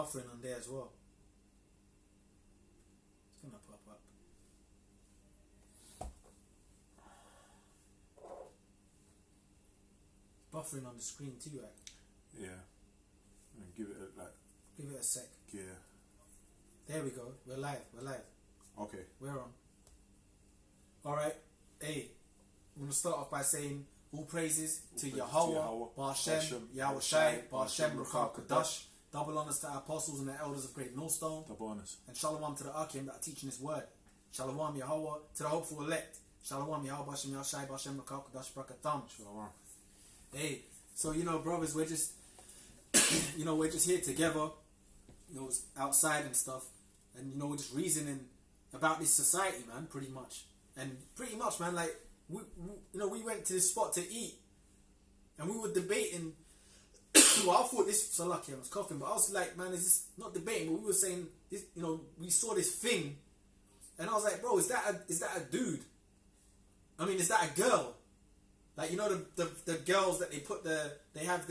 buffering on there as well. It's gonna pop up. Buffering on the screen too, right? Yeah. And give it a, like. Give it a sec. Yeah. There we go. We're live. Okay. We're on. Alright. Hey, I'm going to start off by saying all praises to Yahweh, Ba'Shem, Yahweh Shai, Ba'Shem, Ruchah, Kadash. Double honors to our apostles and the elders of Great Millstone. Double honors. And shalom to the Akim that are teaching this word. Shalom Yahweh to the hopeful elect. Shalom Yahweh, Ba'Shem, Yahweh Shai, Ba'Shem, Ruchah, Kadash, Brakatam. Shalom. Hey, so brothers, we're just, we're just here together, outside and stuff. And, we're just reasoning about this society, man, pretty much. And pretty much, man, like, we went to this spot to eat. And we were debating. Well, I thought this, so lucky I was coughing, but I was like, man, is this not debating? But we were saying, this, we saw this thing. And I was like, bro, is that a dude? I mean, is that a girl? Like, the girls that they have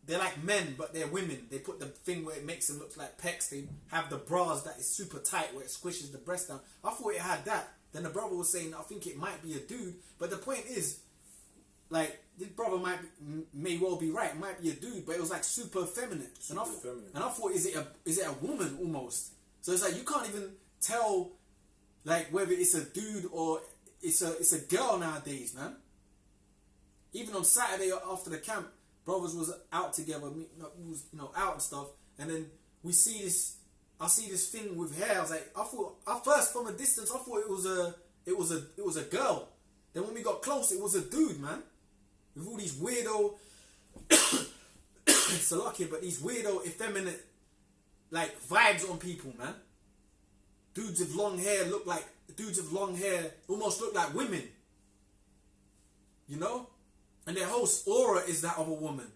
they're like men, but they're women. They put the thing where it makes them look like pecs. They have the bras that is super tight where it squishes the breast down. I thought it had that. Then the brother was saying, I think it might be a dude. But the point is, like, this brother may well be right. It might be a dude, but it was like super feminine. And I thought, is it a woman almost? So it's like you can't even tell, like, whether it's a dude or it's a girl nowadays, man. Even on Saturday after the camp, brothers was out together, was out and stuff, and then we see this. I see this thing with hair. I was like, at first from a distance, I thought it was a girl. Then when we got close, it was a dude, man, with all these weirdo, Salakia, but these weirdo, effeminate, like vibes on people, man. Dudes with long hair almost look like women, and their whole aura is that of a woman.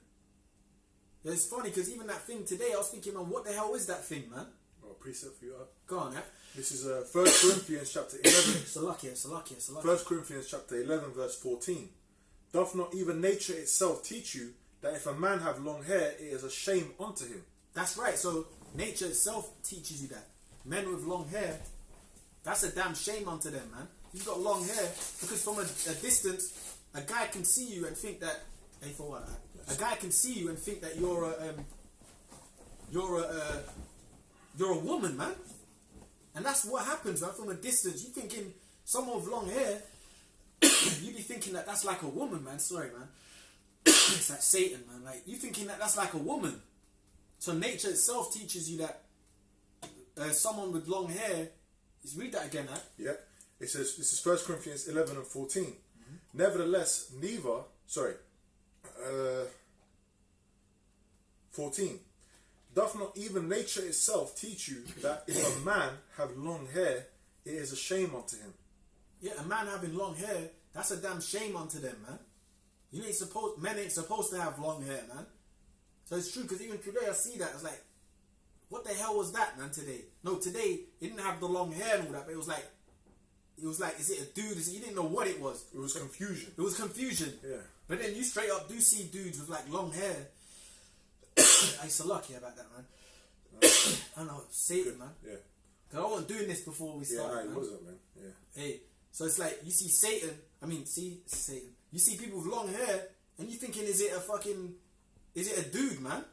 It's funny because even that thing today, I was thinking, man, what the hell is that thing, man? Well, precept for you. Go on, yeah. This is 1 Corinthians chapter 11. Salakia. 1 Corinthians chapter 11 verse 14. Doth not even nature itself teach you that if a man have long hair, it is a shame unto him? That's right. So nature itself teaches you that. Men with long hair, that's a damn shame unto them, man. You've got long hair because from a distance, a guy can see you and think that. Hey, for what? A guy can see you and think that you're a woman, man. And that's what happens, man. From a distance, you thinking someone with long hair, you be thinking that that's like a woman, man. Sorry, man. It's like Satan, man. Like you thinking that that's like a woman. So nature itself teaches you that someone with long hair. Let's read that again, huh? Yeah. It says, this is 1 Corinthians 11 and 14. Mm-hmm. Nevertheless, 14. Doth not even nature itself teach you that if a man have long hair, it is a shame unto him? Yeah, a man having long hair, that's a damn shame unto them, man. Men ain't supposed to have long hair, man. So it's true, because even today I see that. It's like, what the hell was that, man, today? No, today, it didn't have the long hair and all that, but it was like, is it a dude? You didn't know what it was. It was confusion. Yeah. But then you straight up do see dudes with like long hair. I used to lucky about that, man. I know, Satan, man. Yeah. Because I wasn't doing this before we started. Yeah, it wasn't, man. Yeah. Hey, so it's like you see Satan. You see people with long hair, and you thinking, is it a dude, man?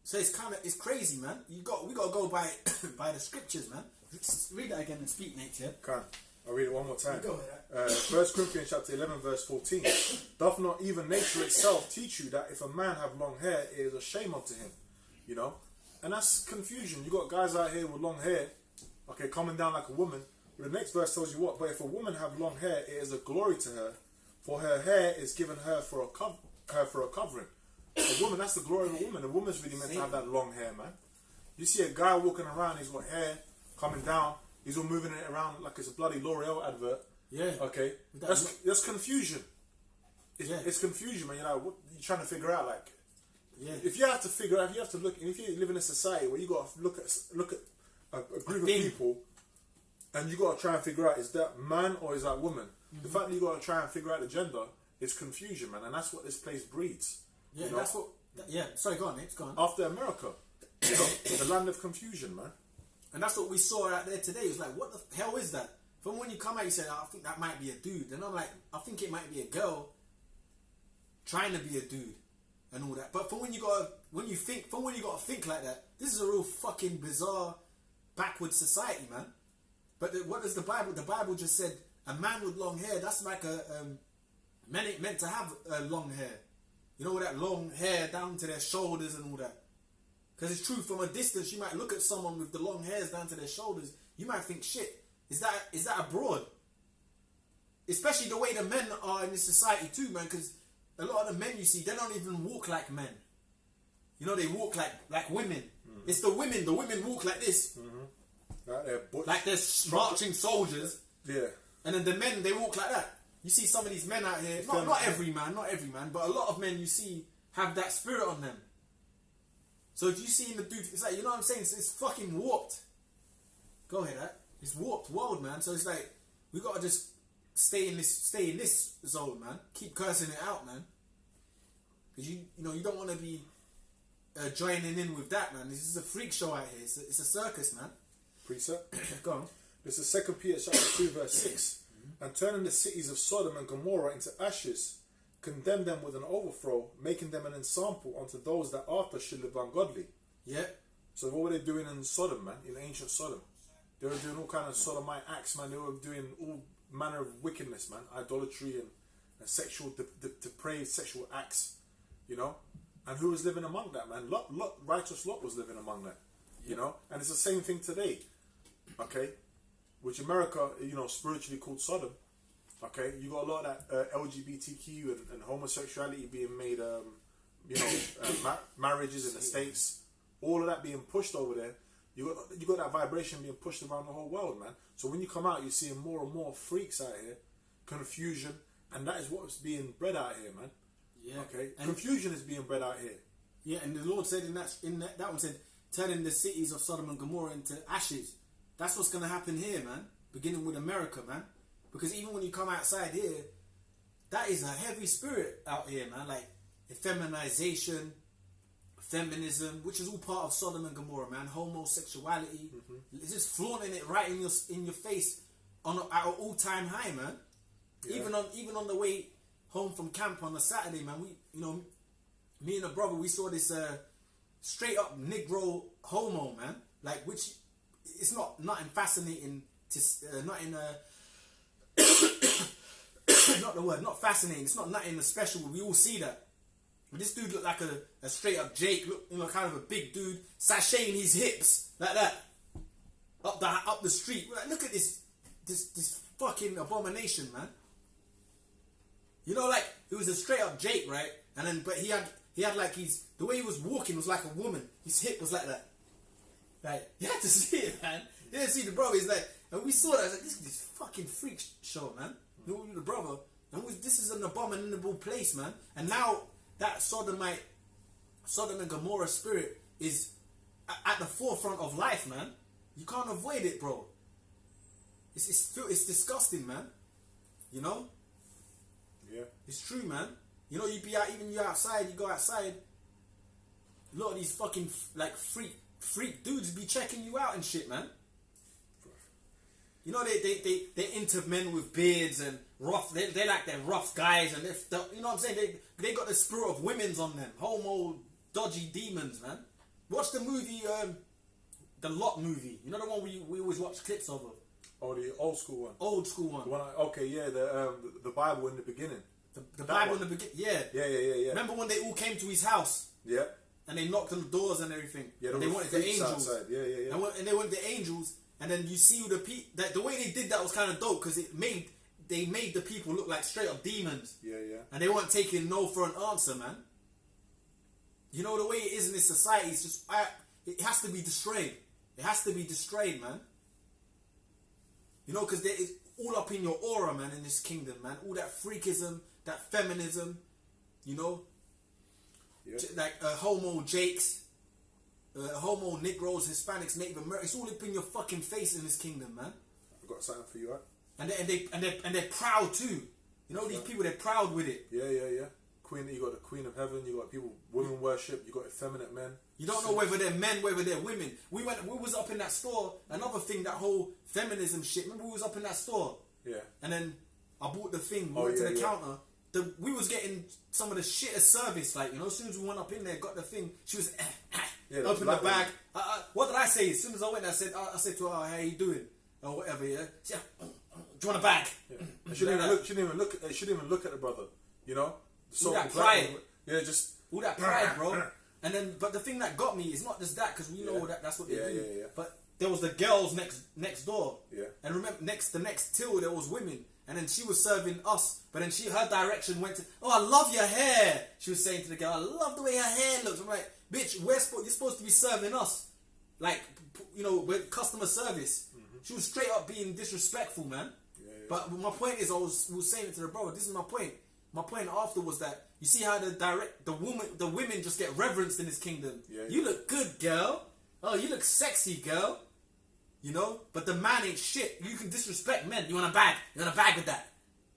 So it's crazy, man. We got to go by by the scriptures, man. Read that again and speak, Nate. Yeah. Can I'll read it one more time. Go ahead. 1 Corinthians chapter 11 verse 14. Doth not even nature itself teach you that if a man have long hair, it is a shame unto him? And that's confusion. You got guys out here with long hair, okay, coming down like a woman. But the next verse tells you what? But if a woman have long hair, it is a glory to her, for her hair is given her for a covering. A woman, that's the glory of a woman. A woman's really meant to have that long hair, man. You see a guy walking around, he's got hair coming down, he's all moving it around like it's a bloody L'Oreal advert. Yeah. Okay. That's confusion. It's confusion, man. What you're trying to figure out, like. Yeah. If you have to figure out, if you have to look, if you live in a society where you got to look at a group of people, and you got to try and figure out, is that man or is that woman? Mm-hmm. The fact that you got to try and figure out the gender is confusion, man, and that's what this place breeds. Yeah, that's what. Yeah. Sorry, go on, Nate. Go on. After America, You know, the land of confusion, man. And that's what we saw out there today. It was like, what the hell is that? From when you come out, you say, oh, I think that might be a dude. And I'm like, I think it might be a girl trying to be a dude and all that. But from when you gotta think like that, this is a real fucking bizarre, backward society, man. But what does the Bible? The Bible just said a man with long hair. That's like men ain't meant to have long hair. You know, that long hair down to their shoulders and all that. Because it's true, from a distance, you might look at someone with the long hairs down to their shoulders. You might think, shit, is that abroad? Especially the way the men are in this society too, man. Because a lot of the men you see, they don't even walk like men. You know, they walk like women. It's the women. The women walk like this. Like they're marching soldiers. Yeah. And then the men, they walk like that. You see some of these men out here, not every man, but a lot of men you see have that spirit on them. So if you see in the dude, it's like, you know what I'm saying? It's fucking warped. Go ahead, that. It's warped world, man. So it's like, we gotta just stay in this zone, man. Keep cursing it out, man. Because you don't want to be joining in with that, man. This is a freak show out here. It's a circus, man. Precept. Go on. This is 2 Peter chapter 2 verse 6. And turning the cities of Sodom and Gomorrah into ashes, condemn them with an overthrow, making them an ensample unto those that after should live ungodly. Yeah. So what were they doing in Sodom, man? In ancient Sodom, they were doing all kind of sodomite acts, man. They were doing all manner of wickedness, man. Idolatry and sexual depraved sexual acts, you know. And who was living among that, man? Righteous Lot was living among that, you know. And it's the same thing today, okay? Which America, you know, spiritually called Sodom. Okay, you got a lot of that LGBTQ and homosexuality being made, marriages in the States, all of that being pushed over there. You got that vibration being pushed around the whole world, man. So when you come out, you're seeing more and more freaks out here, confusion, and that is what's being bred out here, man. Yeah. Okay, and confusion is being bred out here. Yeah, and the Lord said that one said, turning the cities of Sodom and Gomorrah into ashes. That's what's gonna happen here, man. Beginning with America, man. Because even when you come outside here, that is a heavy spirit out here, man. Like effeminization, feminism, which is all part of Sodom and Gomorrah, man. Homosexuality, it's just flaunting it right in your face at an all-time high, man. Yeah. Even on the way home from camp on a Saturday, man. Me and a brother, we saw this straight up Negro homo, man. Like, which it's nothing fascinating to not fascinating. It's not nothing special. We all see that. But this dude looked like a straight up Jake. Look, kind of a big dude, sashaying his hips like that up the street. We're like, look at this fucking abomination, man. You know, like it was a straight up Jake, right? And then, but he had like the way he was walking was like a woman. His hip was like that. Like, you had to see it, man. You didn't see the brother. He's like, and we saw that. I was like, this fucking freak show, man. The brother. And this is an abominable place, man. And now that Sodom and Gomorrah spirit is at the forefront of life, man. You can't avoid it, bro. It's disgusting, man. You know? Yeah. It's true, man. You know, you go outside, a lot of these fucking like freak dudes be checking you out and shit, man. You know, they into men with beards and rough. They like they're rough guys, and you know what I'm saying. They got the spirit of women's on them, homo dodgy demons, man. Watch the movie, the Lot movie. You know the one we always watch clips of. Oh, the old school one. Old school one. The one the Bible in the beginning. The Bible in the beginning. Yeah. Yeah. Remember when they all came to his house? Yeah. And they knocked on the doors and everything. Yeah. And they wanted the angels. Outside. Yeah. And they wanted the angels. And then you see the way they did that was kind of dope because they made the people look like straight up demons. Yeah. And they weren't taking no for an answer, man. You know the way it is in this society. It's just it has to be destroyed. It has to be destroyed, man. You know, because it's all up in your aura, man. In this kingdom, man. All that freakism, that feminism. You know, like homo Jakes. Homo Negroes, Hispanics, Native Americans, it's all up in your fucking face in this kingdom, man. I've got something for you, right? And they're proud too. You know these people, they're proud with it. Yeah. got the Queen of Heaven. You got people women worship. You got effeminate men. You don't know whether they're men, whether they're women. We was up in that store. Another thing, that whole feminism shit. Remember, we was up in that store. Yeah. And then I bought the thing. We went to the counter. We was getting some of the shittest service. Like, you know, as soon as we went up in there, got the thing. She was open the bag. What did I say? As soon as I went, I said to her, "How you doing?" Or whatever. Yeah. She, do you want a bag? Yeah. She didn't even look at the brother. You know. All that pride. Yeah, just all that pride, bro. And then, but the thing that got me is not just that, because we know that's what they do. Yeah. But there was the girls next door. Yeah. And remember, the next till there was women, and then she was serving us. But then her direction went to, "Oh, I love your hair." She was saying to the girl, "I love the way her hair looks." I'm like, "Bitch, you're supposed to be serving us, like, you know, with customer service." Mm-hmm. She was straight up being disrespectful, man. Yeah. But my point is, I was saying it to the brother. This is my point. My point after was that you see how the women just get reverenced in this kingdom. Yeah. You look good, girl. Oh, you look sexy, girl. You know, but the man ain't shit. You can disrespect men. You want a bag? You want a bag with that?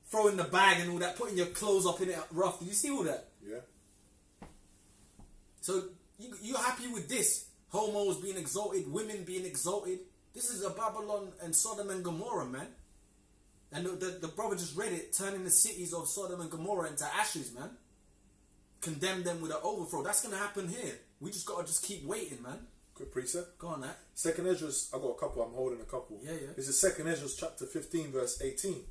Throwing the bag and all that, putting your clothes up in it rough. Did you see all that? Yeah. So you're happy with this? Homos being exalted, women being exalted. This is a Babylon and Sodom and Gomorrah, man. And the brother just read it, turning the cities of Sodom and Gomorrah into ashes, man. Condemn them with an overthrow. That's going to happen here. We just got to keep waiting, man. Quick precept. Go on, that. Second Esdras, I got a couple, I'm holding a couple. Yeah. This is Second Esdras chapter 15 verse 18.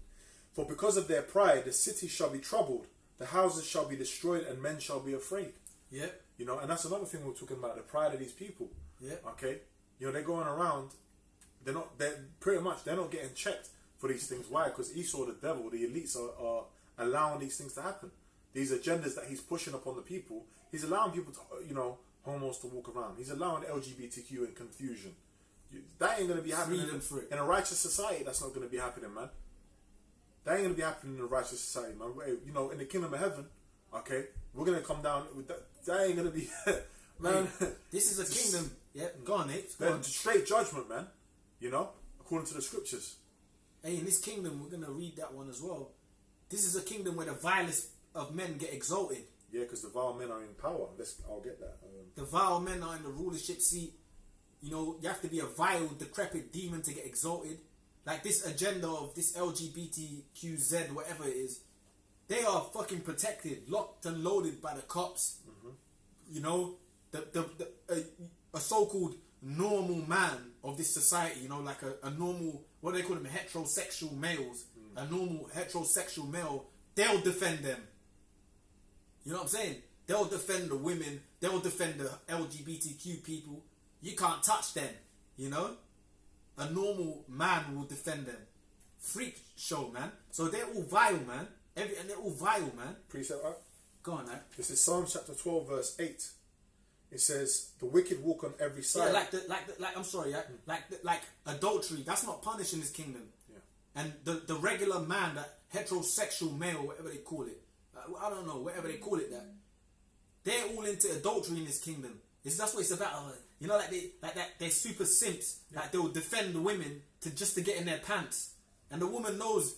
For because of their pride, the city shall be troubled, the houses shall be destroyed, and men shall be afraid. Yeah. You know, and that's another thing we're talking about, the pride of these people. Yeah. Okay? You know, they're going around, they're not getting checked for these things. Why? Because Esau, the devil, the elites are allowing these things to happen. These agendas that he's pushing upon the people, he's allowing people to, you know, homos to walk around. He's allowing LGBTQ and confusion. That ain't going to be happening in a righteous society. That's not going to be happening, man. That ain't going to be happening in a righteous society, man. You know, in the kingdom of heaven, okay, we're going to come down with that. That ain't going to be, man. This is a kingdom. Yeah, go on, Nate. Straight judgment, man. You know, according to the scriptures. Hey, in this kingdom, we're going to read that one as well. This is a kingdom where the vilest of men get exalted. Yeah, because the vile men are in power. I'll get that. The vile men are in the rulership seat. You know, you have to be a vile, decrepit demon to get exalted. Like this agenda of this LGBTQZ, whatever it is, they are fucking protected, locked and loaded by the cops. Mm-hmm. You know, a so-called normal man of this society, you know, like a normal, what do they call them, heterosexual males, a normal heterosexual male, they'll defend them. You know what I'm saying? They'll defend the women, they'll defend the LGBTQ people. You can't touch them, you know? A normal man will defend them. Freak show, man. So they're all vile, man. And they're all vile, man. Precept up. Go on, man. This is Psalm chapter 12, verse 8. It says, "The wicked walk on every side." Yeah, I'm sorry, yeah, like adultery. That's not punished in this kingdom. Yeah. And the regular man, that heterosexual male, whatever they call it, I don't know, whatever they call it, that they're all into adultery in this kingdom. That's what it's about. You know, they're super simps. Yeah. Like they'll defend the women just to get in their pants, and the woman knows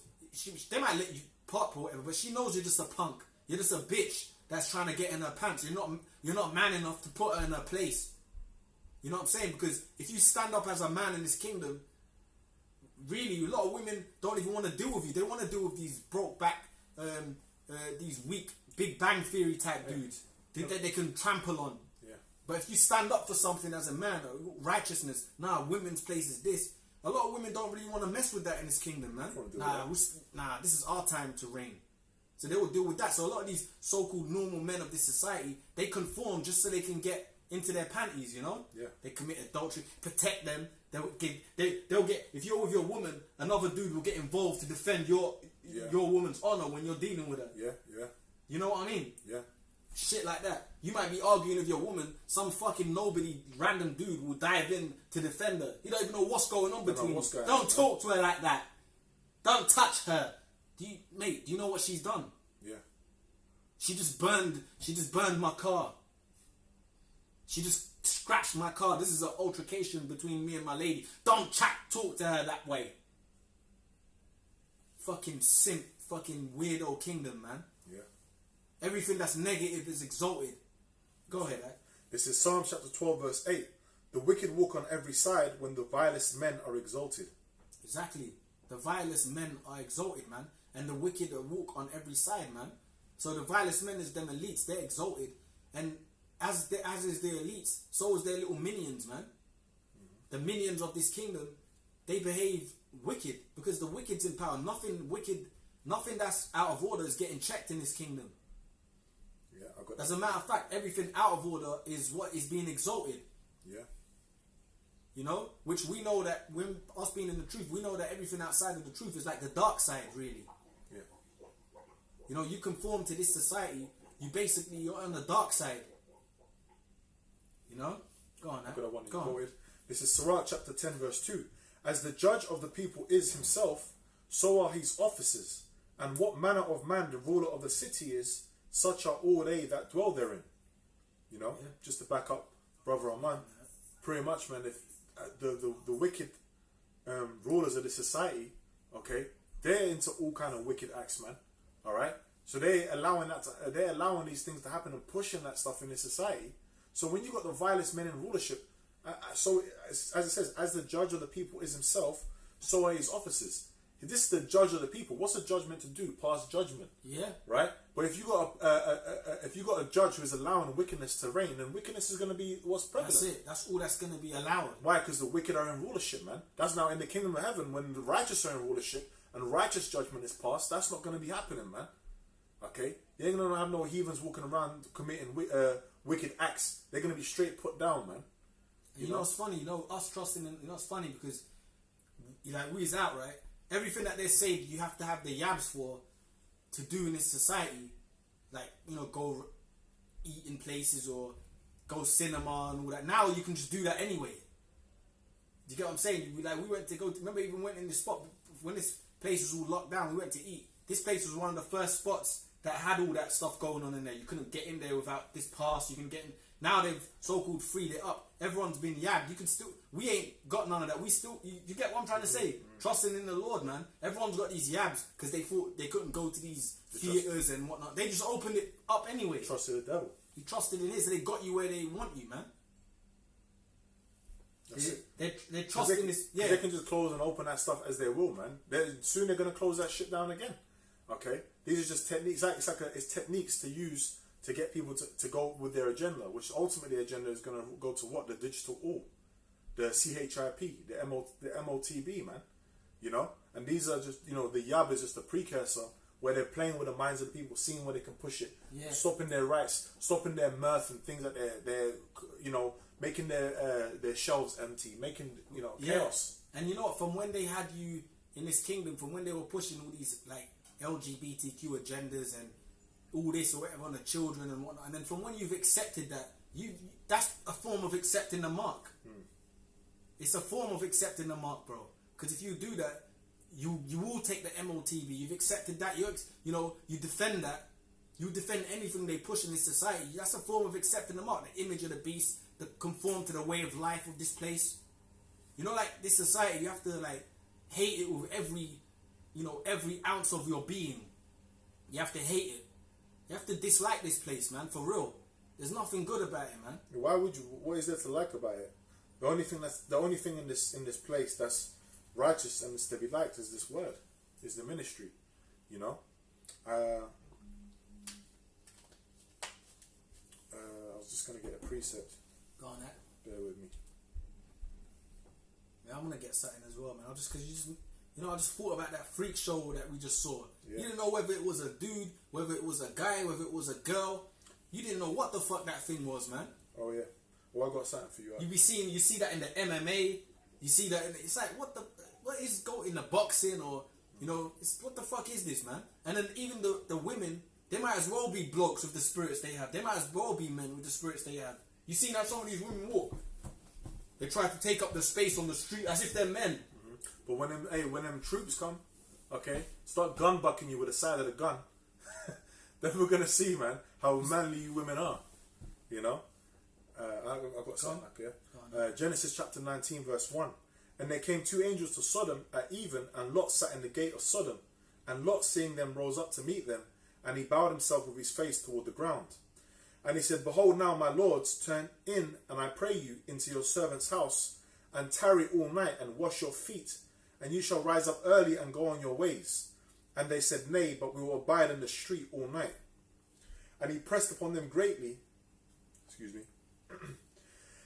they might let you pop or whatever, but she knows you're just a punk. You're just a bitch that's trying to get in her pants. You're not man enough to put her in her place. You know what I'm saying? Because if you stand up as a man in this kingdom, really, a lot of women don't even want to deal with you. They want to deal with these broke back, these weak, Big Bang Theory type dudes that they can trample on. Yeah. But if you stand up for something as a man, righteousness, women's place is this. A lot of women don't really want to mess with that in this kingdom, man. This is our time to reign. So they will deal with that. So a lot of these so-called normal men of this society, they conform just so they can get into their panties, you know? Yeah. They commit adultery, protect them. They'll get, if you're with your woman, another dude will get involved to defend your woman's honor when you're dealing with her. Yeah. You know what I mean? Yeah. Shit like that. You might be arguing with your woman, some fucking nobody, random dude will dive in to defend her. You don't even know what's going on between you. Don't talk to her like that. Don't touch her. Do you know what she's done? Yeah. She just burned my car. She just scratched my car. This is an altercation between me and my lady. Don't talk to her that way. Fucking simp, fucking weirdo kingdom, man. Yeah. Everything that's negative is exalted. Go ahead, eh? This is Psalm chapter 12, verse 8. The wicked walk on every side when the vilest men are exalted. Exactly. The vilest men are exalted, man. And the wicked walk on every side, man. So the vilest men is them elites. They're exalted. And as is their elites, so is their little minions, man. The minions of this kingdom, they behave wicked. Because the wicked's in power. Nothing wicked, nothing that's out of order is getting checked in this kingdom. Yeah, I got that. As a matter of fact, everything out of order is what is being exalted. Yeah. You know, which we know that when us being in the truth, we know that everything outside of the truth is like the dark side, really. Yeah. You know, you conform to this society, you're on the dark side. You know? Go on, I've got one Go on. quoted. This is Sirach chapter 10, verse 2. As the judge of the people is himself, so are his officers. And what manner of man the ruler of the city is, such are all they that dwell therein. You know, just to back up brother on mine, pretty much, man, if the wicked rulers of the society, okay, they're into all kind of wicked acts, man. All right, so they're allowing these things to happen and pushing that stuff in the society. So when you got the vilest men in rulership, so as it says, as the judge of the people is himself, so are his officers. This is the judge of the people. What's a judge meant to do? Pass judgment. Yeah. Right. But if you got a judge who is allowing wickedness to reign, then wickedness is going to be what's prevalent. That's it. That's all that's going to be allowed. Why? Because the wicked are in rulership, man. That's now in the kingdom of heaven when the righteous are in rulership and righteous judgment is passed. That's not going to be happening, man. Okay. You ain't going to have no heathens walking around committing wicked acts. They're going to be straight put down, man. You know what's funny? You know, us trusting in, you know, it's funny because, like, we's out, right? Everything that they say you have to have the yabs for to do in this society, like, you know, go eat in places or go cinema and all that. Now you can just do that anyway. Do you get what I'm saying? We went to go. Remember, even went in this spot when this place was all locked down. We went to eat. This place was one of the first spots that had all that stuff going on in there. You couldn't get in there without this pass. You can get in. Now they've so-called freed it up. Everyone's been yabbed. You can still. We ain't got none of that. We still. You get what I'm trying to say? Trusting in the Lord, man. Everyone's got these yabs because they thought they couldn't go to these theaters and whatnot. They just opened it up anyway. Trusted the devil. You trusted in His, so they got you where they want you, man. They're trusting this. Yeah, they can just close and open that stuff as they will, man. Soon they're gonna close that shit down again. Okay, these are just techniques. It's techniques to use to get people to go with their agenda, which ultimately the agenda is gonna go to what? The digital all, the CHIP, the MOTB, man. You know, and these are just, you know, the Yab is just a precursor where they're playing with the minds of the people, seeing where they can push it, stopping their rights, stopping their mirth and things like they're you know, making their shelves empty, making, you know, chaos. And you know what? From when they had you in this kingdom, from when they were pushing all these like LGBTQ agendas and all this or whatever on the children and whatnot, and then from when you've accepted that, that's a form of accepting the mark. It's a form of accepting the mark, bro. Because if you do that, you will take the MOTB. You've accepted that. You defend that. You defend anything they push in this society. That's a form of accepting the mark. The image of the beast, the conform to the way of life of this place. You know, like this society, you have to like hate it with every ounce of your being. You have to hate it. You have to dislike this place, man. For real. There's nothing good about it, man. Why would you? What is there to like about it? The only thing in this place that's righteous and is to be liked is this word, is the ministry. You know. I was just gonna get a precept. Go on, that. Bear with me. Yeah, I'm gonna get something as well, man. I just thought about that freak show that we just saw. Yeah. You didn't know whether it was a dude, whether it was a guy, whether it was a girl. You didn't know what the fuck that thing was, man. Oh yeah. Well, I got something for you. You see that in the MMA. You see that it's like what is go in the boxing or you know what the fuck is this, man? And then even the women, they might as well be blokes with the spirits they have. They might as well be men with the spirits they have. You seen how some of these women walk? They try to take up the space on the street as if they're men. Mm-hmm. But when them troops come, okay, start gun bucking you with the side of the gun, then we're gonna see, man, how manly you women are. You know. I've got something up here. Genesis chapter 19 verse 1. And there came two angels to Sodom at even, and Lot sat in the gate of Sodom. And Lot, seeing them, rose up to meet them, and he bowed himself with his face toward the ground. And he said, Behold now, my lords, turn in, and I pray you, into your servant's house, and tarry all night, and wash your feet, and you shall rise up early and go on your ways. And they said, Nay, but we will abide in the street all night. And he pressed upon them greatly,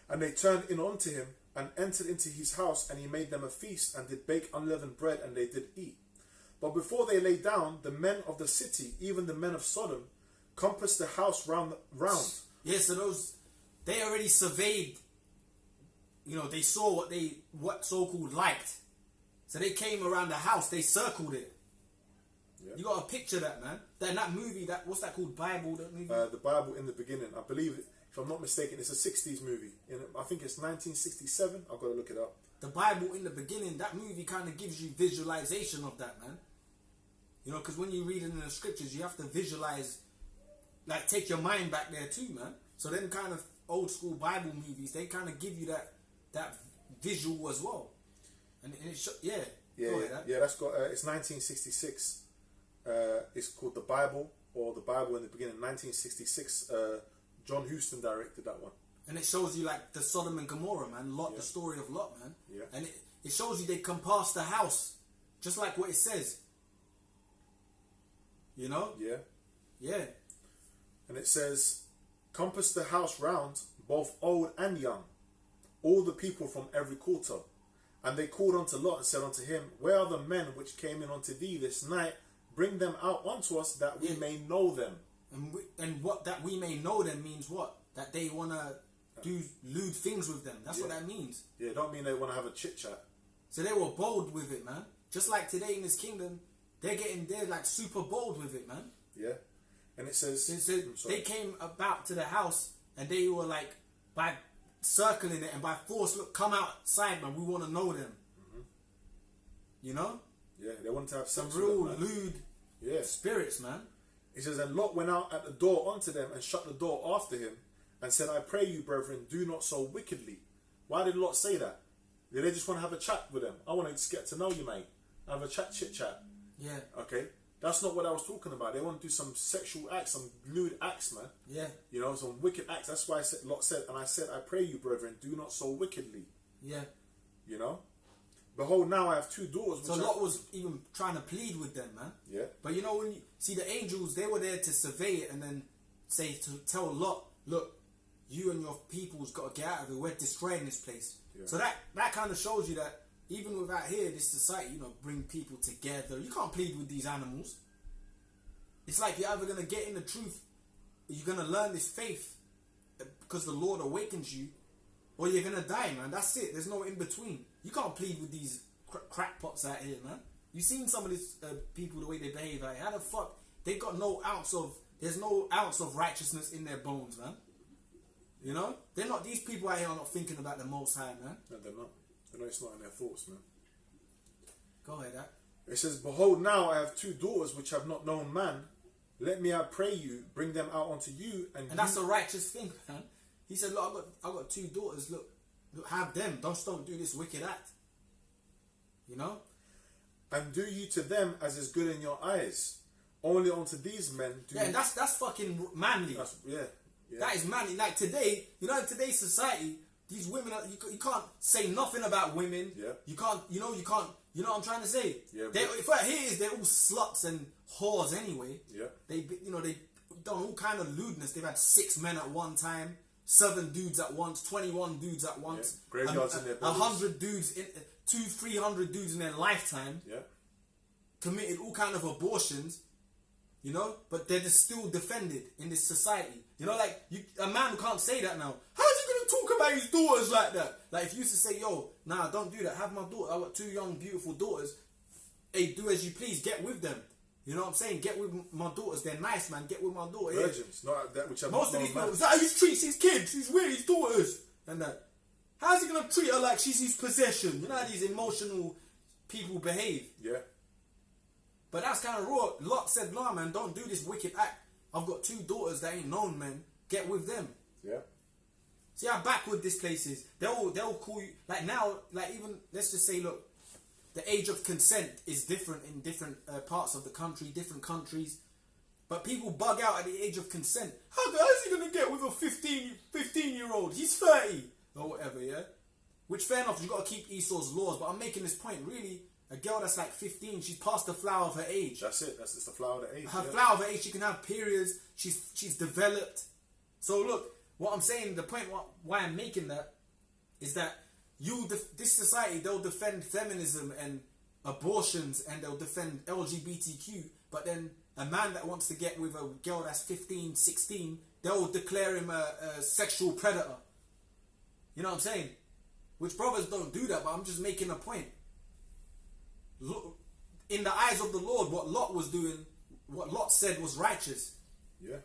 and they turned in unto him, and entered into his house, and he made them a feast, and did bake unleavened bread, and they did eat. But before they lay down, the men of the city, even the men of Sodom, compassed the house round. Yeah, so they already surveyed, they saw what so-called liked. So they came around the house, they circled it. Yeah. You got to picture that, man. That movie, what's that called? Bible, that movie? The Bible in the Beginning. I believe, if I'm not mistaken, it's a 60s movie. I think it's 1967. I've got to look it up. The Bible in the Beginning, that movie kind of gives you visualization of that, man. Because when you read it in the scriptures, you have to visualize, take your mind back there too, man. So then kind of old school Bible movies, they kind of give you that visual as well. And Yeah, that's got, it's 1966. It's called The Bible, or The Bible in the Beginning, 1966. John Huston directed that one. And it shows you the Sodom and Gomorrah, man. Lot, the story of Lot, man. Yeah. And it shows you they compassed the house, just like what it says. Yeah. Yeah. And it says, compass the house round, both old and young, all the people from every quarter. And they called unto Lot and said unto him, Where are the men which came in unto thee this night? Bring them out unto us, that we may know them. And what that we may know them means what? That they want to do lewd things with them. That's what that means. Yeah, don't mean they want to have a chit chat. So they were bold with it, man. Just like today in this kingdom, they're super bold with it, man. Yeah. And it says, they came about to the house and they were by circling it and by force, look, come outside, man. We want to know them. Mm-hmm. Yeah, they wanted to have some real lewd spirits, man. He says, and Lot went out at the door unto them and shut the door after him and said, I pray you, brethren, do not so wickedly. Why did Lot say that? Did they just want to have a chat with them? I want to just get to know you, mate. Have a chit chat. Yeah. Okay. That's not what I was talking about. They want to do some sexual acts, some lewd acts, man. Yeah. Some wicked acts. That's why Lot said, and I said, I pray you, brethren, do not so wickedly. Yeah. Behold, now I have two daughters. So Lot was even trying to plead with them, man. Yeah. But when you see the angels, they were there to survey it and then tell Lot, look, you and your people's got to get out of it. We're destroying this place. Yeah. So that kind of shows you that even without here, this society, bring people together. You can't plead with these animals. It's like you're either going to get in the truth, or you're going to learn this faith because the Lord awakens you, or you're going to die, man. That's it. There's no in between. You can't plead with these crackpots out here, man. You seen some of these people, the way they behave out here. How the fuck? They got there's no ounce of righteousness in their bones, man. They're not, these people out here are not thinking about the Most High, man. No, they're not. They know it's not in their thoughts, man. Go ahead, Dad. It says, Behold, now I have two daughters which have not known man. Let me, I pray you, bring them out unto you. And that's a righteous thing, man. He said, look, I got two daughters. Look, have them. Don't do this wicked act. And do you to them as is good in your eyes. Only unto these men do and that's fucking manly. Yeah. That is manly. Like today, in today's society, these women are, you can't say nothing about women. Yeah. You can't, you know what I'm trying to say? Yeah. If what here is, they're all sluts and whores anyway. Yeah. They done all kind of lewdness. They've had 6 men at one time, 7 dudes at once, 21 dudes at once. Yeah. Graveyards in their bodies. 100 dudes, 300 dudes in their lifetime. Yeah. Committed all kind of abortions. But they're just still defended in this society. A man who can't say that now. How's he gonna talk about his daughters like that? Like if you used to say, yo, nah, don't do that. Have my daughter. I got 2 young, beautiful daughters. Hey, do as you please. Get with them. You know what I'm saying? Get with my daughters. They're nice, man. Get with my daughter. Virgins, not that which have most of these people, is that how he treats his kids? He's with his daughters and that. How's he gonna treat her like she's his possession? You know how these emotional people behave. Yeah. But that's kind of raw. Lot said, nah, man, don't do this wicked act. I've got 2 daughters that ain't known, man. Get with them. Yeah. See how backward this place is. They'll call you, like now, like even, let's just say, look, the age of consent is different in different parts of the country, different countries. But people bug out at the age of consent. How is he gonna get with a 15-year-old? He's 30 or whatever, yeah. Which fair enough, you got to keep Esau's laws. But I'm making this point. Really, a girl that's like 15, she's past the flower of her age. That's it. That's just the flower of the age. Her flower of her age, she can have periods. She's developed. So look, what I'm saying, the point why I'm making that is that this society, they'll defend feminism and abortions and they'll defend LGBTQ, but then a man that wants to get with a girl that's 15, 16, they'll declare him a sexual predator. You know what I'm saying? Which brothers don't do that, but I'm just making a point. Look, in the eyes of the Lord, what Lot was doing, what Lot said was righteous. Yeah.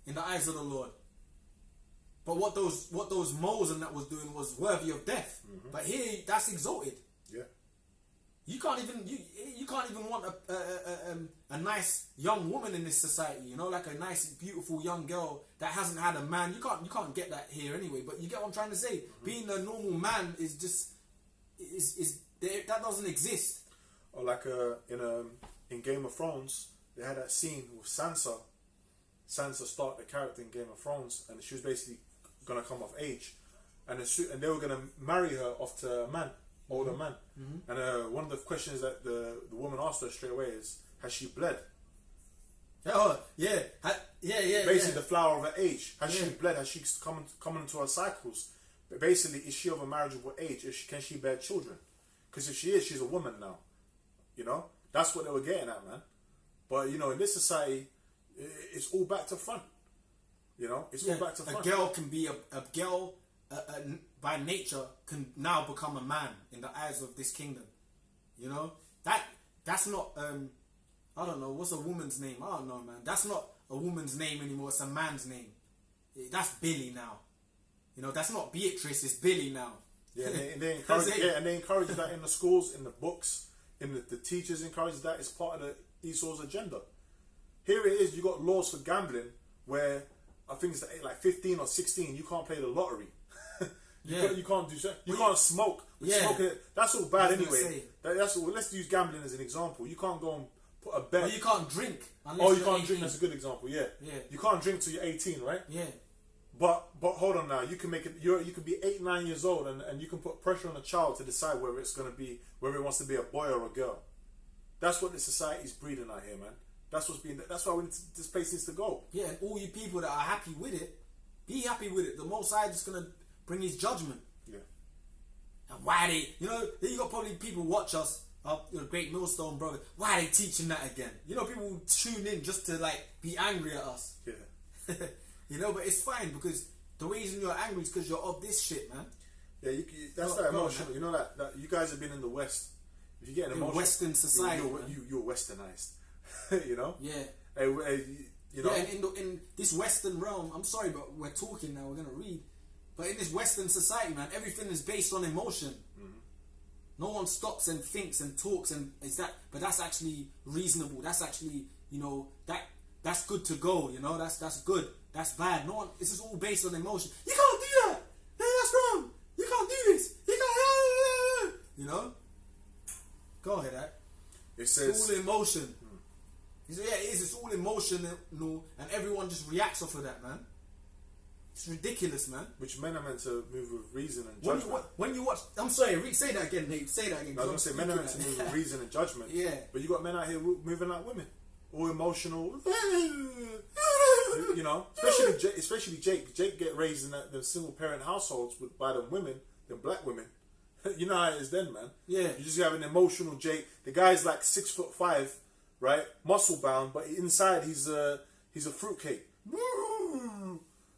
In the eyes of the Lord. But what those moles and that was doing was worthy of death. Mm-hmm. But here, that's exalted. Yeah. You can't even want a nice young woman in this society, you know, like a nice, beautiful young girl that hasn't had a man. You can't get that here anyway. But you get what I'm trying to say. Mm-hmm. Being a normal man is just that doesn't exist. Or like in Game of Thrones, they had that scene with Sansa. Sansa started the character in Game of Thrones, and she was basically gonna come of age, and they were gonna marry her off to a man. Older man. Mm-hmm. And one of the questions that the woman asked her straight away is, has she bled? Oh, yeah. Basically, the flower of her age. Has she bled? Has she come into her cycles? But basically, is she of a marriageable age? Can she bear children? Because if she is, she's a woman now. You know? That's what they were getting at, man. But, you know, in this society, it's all back to front. You know? It's all back to front. A girl can be a girl... by nature can now become a man in the eyes of this kingdom. You know, that's not I don't know, what's a woman's name? I don't know, man. That's not a woman's name anymore. It's a man's name. That's Billy now. You know, that's not Beatrice. It's Billy now. Yeah, and they encourage that in the schools, in the books, in the teachers encourage that. It's part of the Esau's agenda. Here it is. You got laws for gambling where I think it's like 15 or 16. You can't play the lottery. You can't do so. You can't smoke. Smoking, that's all bad anyway. That's all. Let's use gambling as an example. You can't go and put a bet. Well, you can't drink. Oh, you can't drink. That's a good example. Yeah. You can't drink till you're 18, right? Yeah. But hold on now. You can make it. You can be 8, 9 years old, and you can put pressure on a child to decide whether it wants to be a boy or a girl. That's what the society's breeding out here, man. That's why this place needs to go. Yeah, and all you people that are happy with it, be happy with it. The Most High is gonna bring his judgment. Yeah. And why then you got probably people watch us, the Great Millstone brother. Why are they teaching that again? You know, people tune in just to like be angry at us. Yeah. You know, but it's fine because the reason you're angry is because you're of this shit, man. Yeah, that's that emotional. You know that you guys have been in the West. If you get an emotion, Western society, you're westernized. You know. Yeah. You know. Yeah, and in this Western realm, I'm sorry, but we're talking now. We're gonna read. But in this Western society, man, everything is based on emotion. Mm-hmm. No one stops and thinks and talks but that's actually reasonable. That's actually, you know, that's good to go. You know, that's good. That's bad. No one. This is all based on emotion. You can't do that. Hey, that's wrong. You can't do this. You can't. You know. Go ahead, Ad. It says it's all emotion. Yeah, it is. It's all emotional, and everyone just reacts off of that, man. It's ridiculous, man. Which men are meant to move with reason and judgment. When you watch, I'm sorry, say that again, Nate. Say that again. I was gonna say men are meant to move with reason and judgment. Yeah. But you got men out here moving like women, all emotional. You know, especially Jake. Jake get raised in the single parent households by the women, the black women. You know how it is then, man. Yeah. You just have an emotional Jake. The guy's like 6'5", right, muscle bound, but inside he's a fruitcake.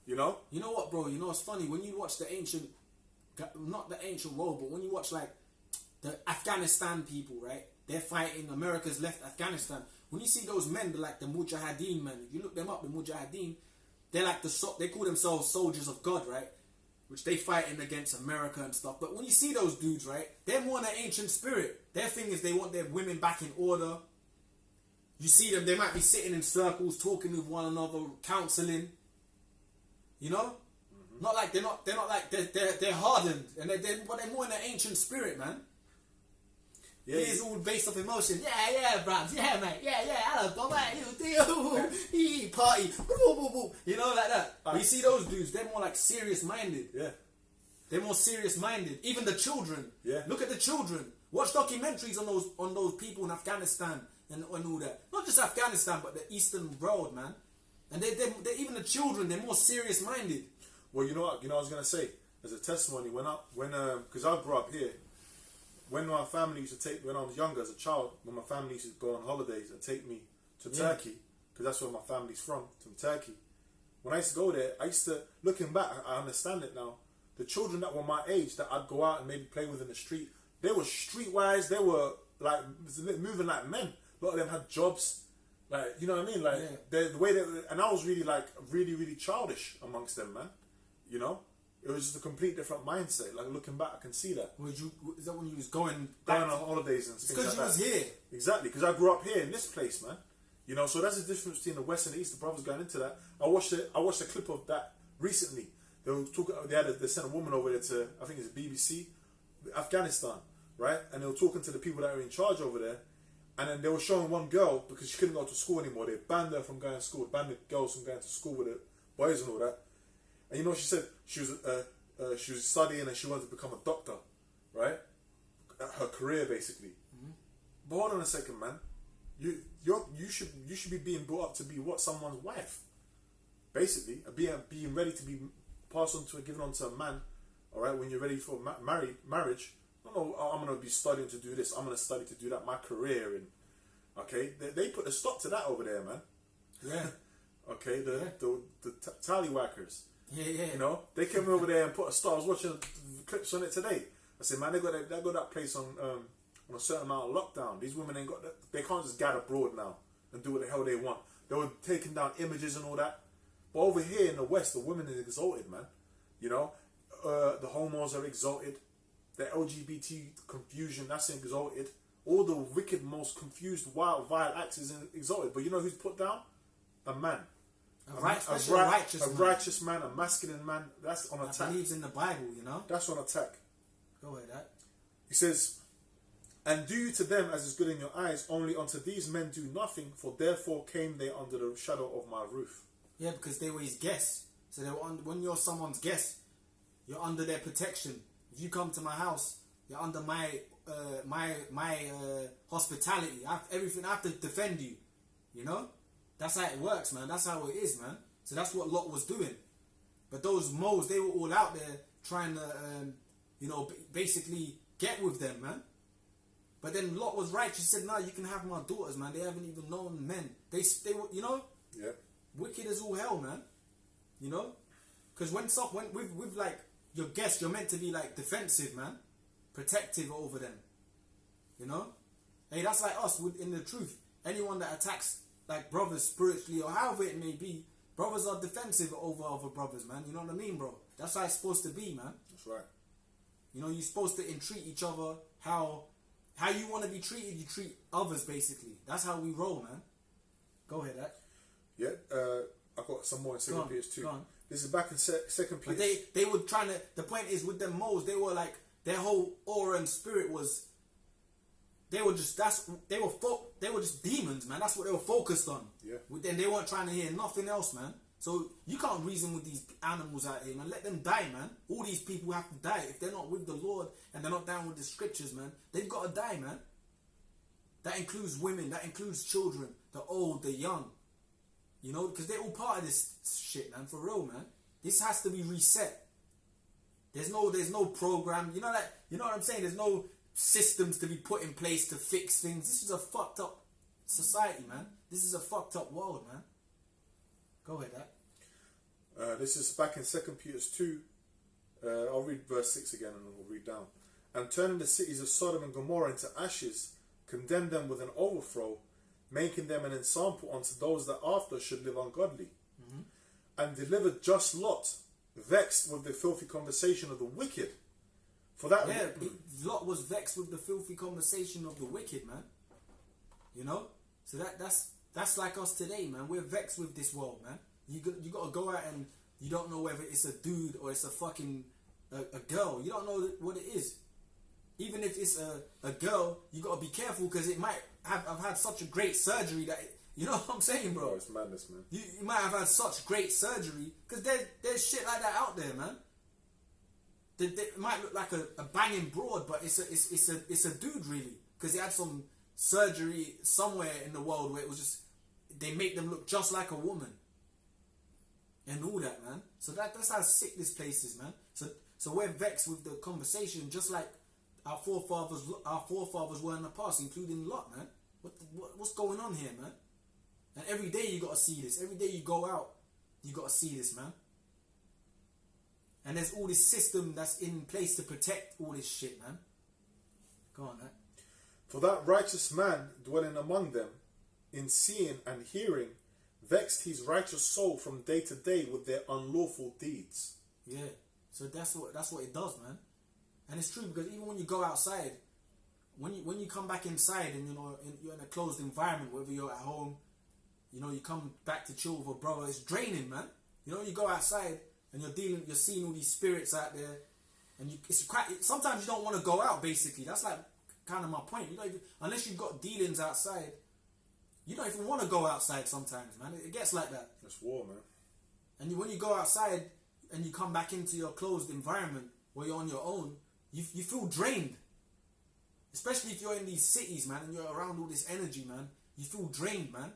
You know? You know what, bro? You know it's funny when you watch not the ancient world, but when you watch like the Afghanistan people, right? They're fighting. America's left Afghanistan. When you see those men, they're like the Mujahideen, man. If you look them up, the Mujahideen, they're like they call themselves soldiers of God, right? Which they fighting against America and stuff. But when you see those dudes, right? They're more in an ancient spirit. Their thing is they want their women back in order. You see them, they might be sitting in circles, talking with one another, counseling. You know, not like they're hardened, and they're more in an ancient spirit, man. He's all based off emotion. Yeah, Brams. Yeah, mate. Yeah. Hello, Bob. You party. You know, like that. But you see those dudes, they're more like serious-minded. Yeah. They're more serious-minded. Even the children. Yeah. Look at the children. Watch documentaries on those people in Afghanistan and all that. Not just Afghanistan, but the Eastern world, man. And they're even the children, they're more serious-minded. Well, you know what I was gonna say as a testimony because I grew up here. When my family used to when I was younger as a child, when my family used to go on holidays and take me to Turkey, because that's where my family's from Turkey. When I used to go there, looking back, I understand it now. The children that were my age that I'd go out and maybe play with in the street, they were streetwise. They were like moving like men. A lot of them had jobs, like, you know what I mean. Like the way and I was really really childish amongst them, man. You know, it was just a complete different mindset. Like looking back, I can see that. Is that when you was going back on holidays and things like that? Because you was here. Exactly, because I grew up here in this place, man. You know, so that's the difference between the West and the East. The brothers going into that. I watched a clip of that recently. They sent a woman over there to, I think it's BBC, Afghanistan, right? And they were talking to the people that were in charge over there. And then they were showing one girl, because she couldn't go to school anymore. They banned her from going to school, banned the girls from going to school with the boys and all that. And you know what she said? She was studying and she wanted to become a doctor, right? Her career, basically. Mm-hmm. But hold on a second, man. You should be being brought up to be someone's wife, basically. Being ready to be passed on given on to a man, all right? When you're ready for marriage. No, I'm going to be studying to do this. I'm going to study to do that. My career, and okay, they put a stop to that over there, man. Yeah. Okay, the tallywhackers. Yeah. You know, they came over there and put a stop. I was watching clips on it today. I said, man, they got that place on a certain amount of lockdown. These women they can't just gather abroad now and do what the hell they want. They were taking down images and all that. But over here in the West, the women is exalted, man. You know, the homos are exalted. The LGBT confusion, that's exalted. All the wicked, most confused, wild, vile acts is exalted. But you know who's put down? A man. A righteous man, a masculine man. That's on attack. That believes in the Bible, you know? That's on attack. Go ahead, that. He says, and do you to them as is good in your eyes, only unto these men do nothing, for therefore came they under the shadow of my roof. Yeah, because they were his guests. So they were when you're someone's guest, you're under their protection. If you come to my house, you're under my hospitality. I have to defend you. You know, that's how it works, man. That's how it is, man. So that's what Lot was doing. But those moles, they were all out there trying to, basically get with them, man. But then Lot was right. She said, "No, you can have my daughters, man. They haven't even known men. They were, you know, wicked as all hell, man. You know, because when with like." Your guests, you're meant to be like defensive, man, protective over them. You know, hey, that's like us. In the truth, anyone that attacks like brothers spiritually or however it may be, brothers are defensive over other brothers, man. You know what I mean, bro? That's how it's supposed to be, man. That's right. You know, you're supposed to entreat each other how you want to be treated. You treat others, basically. That's how we roll, man. Go ahead, Ak. Yeah, I've got some more in 2 Peter 2. Go on. This is back in 2 Peter. But they were trying to. The point is with them moles, they were like their whole aura and spirit was. They were just they were just demons, man. That's what they were focused on. Yeah. Then they weren't trying to hear nothing else, man. So you can't reason with these animals out here, man. Let them die, man. All these people have to die if they're not with the Lord and they're not down with the scriptures, man. They've got to die, man. That includes women. That includes children. The old, the young. You know, because they're all part of this shit, man. For real, man. This has to be reset. There's no program. You know what I'm saying? There's no systems to be put in place to fix things. This is a fucked up society, man. This is a fucked up world, man. Go ahead, Dad. This is back in 2 Peter 2. I'll read verse 6 again and we'll read down. And turning the cities of Sodom and Gomorrah into ashes, condemn them with an overthrow, making them an ensample unto those that after should live ungodly. Mm-hmm. And delivered just Lot, vexed with the filthy conversation of the wicked. For that, Lot was vexed with the filthy conversation of the wicked, man. You know, so that's like us today, man. We're vexed with this world, man. You got to go out and you don't know whether it's a dude or it's a fucking a girl. You don't know what it is. Even if it's a girl, you gotta be careful because it might have had such a great surgery that you know what I'm saying, bro. Oh, it's madness, man. You might have had such great surgery because there's shit like that out there, man. It might look like a banging broad, but it's a dude really because he had some surgery somewhere in the world where it was just they make them look just like a woman and all that, man. So that's how sick this place is, man. So we're vexed with the conversation, just like our forefathers were in the past, including Lot, man. What's going on here, man? And every day you gotta see this. Every day you go out, you gotta see this, man. And there's all this system that's in place to protect all this shit, man. Go on, man. For that righteous man dwelling among them, in seeing and hearing, vexed his righteous soul from day to day with their unlawful deeds. Yeah. So that's what it does, man. And it's true because even when you go outside, when you come back inside and you're in a closed environment, whether you're at home, you come back to chill with a brother, it's draining, man. You go outside and you're seeing all these spirits out there, and sometimes you don't want to go out. Basically, that's like kind of my point. Unless you've got dealings outside, you don't even want to go outside. Sometimes, man, it gets like that. It's war, man. And when you go outside and you come back into your closed environment where you're on your own, you feel drained. Especially if you're in these cities, man, and you're around all this energy, man. You feel drained, man.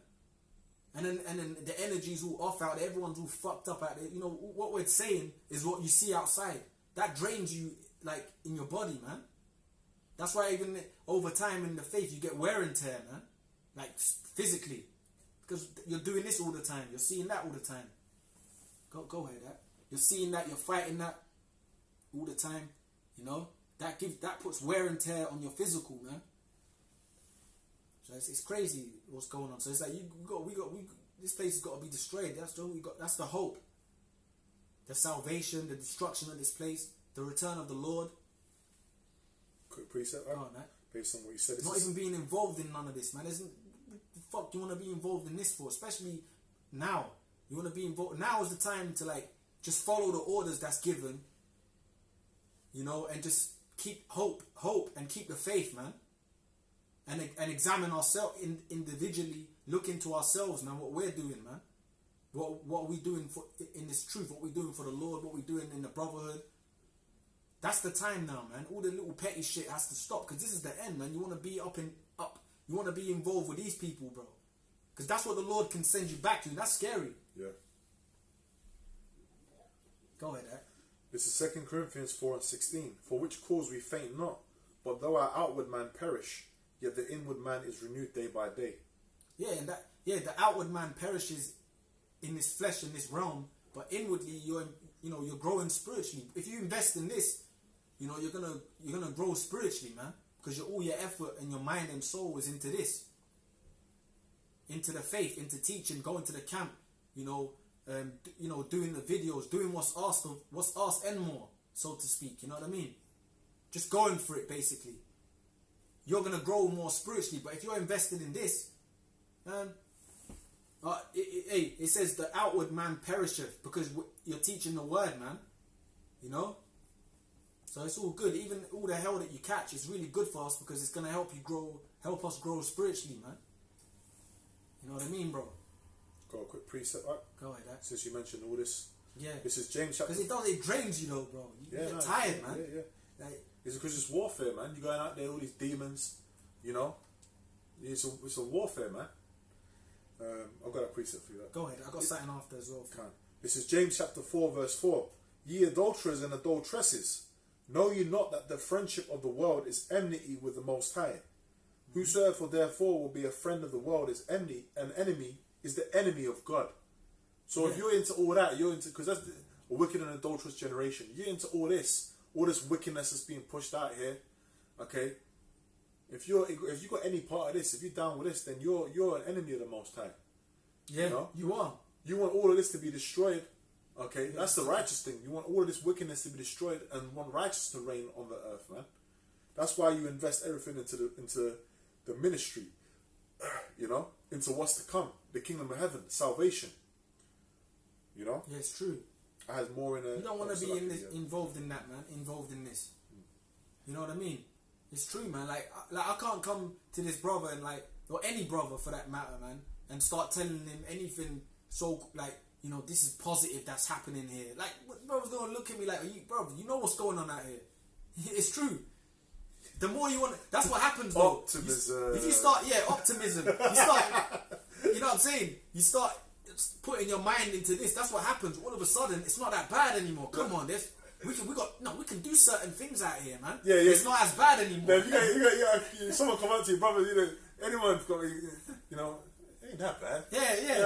And then the energy's all off out there. Everyone's all fucked up out there. What we're saying is what you see outside. That drains you, like, in your body, man. That's why even over time in the faith, you get wear and tear, man. Like, physically. Because you're doing this all the time. You're seeing that all the time. Go ahead, that. You're seeing that. You're fighting that all the time. That puts wear and tear on your physical, man. So it's crazy what's going on. So it's like this place has got to be destroyed. That's the hope. The salvation, the destruction of this place, the return of the Lord. Quick precept, right? Based on what you said. Not even being involved in none of this, man. What the fuck do you want to be involved in this for? Especially now. You want to be involved. Now is the time to just follow the orders that's given. And just keep hope, and keep the faith, man. And examine ourselves individually, look into ourselves, man, what we're doing, man. What are we doing in this truth? What we're doing for the Lord, what we're doing in the brotherhood. That's the time now, man. All the little petty shit has to stop, because this is the end, man. You want to be up. You want to be involved with these people, bro. Because that's what the Lord can send you back to. And that's scary. Yeah. Go ahead, This is 2 Corinthians 4:16. For which cause we faint not, but though our outward man perish, yet the inward man is renewed day by day. Yeah, the outward man perishes in this flesh, in this realm, but inwardly you're growing spiritually. If you invest in this, you're gonna grow spiritually, man, because all your effort and your mind and soul is into this, into the faith, into teaching, going to the camp, doing the videos, doing what's asked and more, so to speak. You know what I mean? Just going for it, basically. You're going to grow more spiritually. But if you're invested in this, it says the outward man perisheth, because you're teaching the word, man. So it's all good. Even all the hell that you catch is really good for us, because it's going to help us grow spiritually, man. You know what I mean, bro? Got a quick precept, right? Go ahead, since you mentioned all this. Yeah. This is James chapter... Because it drains you, though, bro. You get tired, man. Yeah. It's because it's warfare, man. You're going out there, all these demons, It's a warfare, man. I've got a precept for you. Go ahead. I've got something after as well. This is James chapter 4, verse 4. Ye adulterers and adulteresses, know ye not that the friendship of the world is enmity with the Most High? Whosoever therefore will be a friend of the world is the enemy of God. So if you're into all that, you're into, because that's a wicked and adulterous generation. You're into all this wickedness that's being pushed out here. Okay, if you got any part of this, if you're down with this, then you're an enemy of the Most High. Yeah, you are. You want all of this to be destroyed. Okay, that's the righteous thing. You want all of this wickedness to be destroyed and want righteousness to reign on the earth, man. That's why you invest everything into the ministry. Into what's to come, the kingdom of heaven, salvation. Yeah, it's true. I had more in a... You don't want to be involved in that, man. Involved in this. You know what I mean? It's true, man. Like I can't come to this brother and like, or any brother for that matter, man, and start telling him anything so like, you know, this is positive that's happening here. Like, brother's gonna look at me like, bro, you know what's going on out here. It's true. The more you want, that's what happens, though. Optimism. If you start, optimism. You start, you know what I'm saying? You start putting your mind into this. That's what happens. All of a sudden, it's not that bad anymore. Come on, we can do certain things out here, man. Yeah. It's not as bad anymore. Someone come up to you, brother. You know, anyone's got, you know, it ain't that bad. Yeah.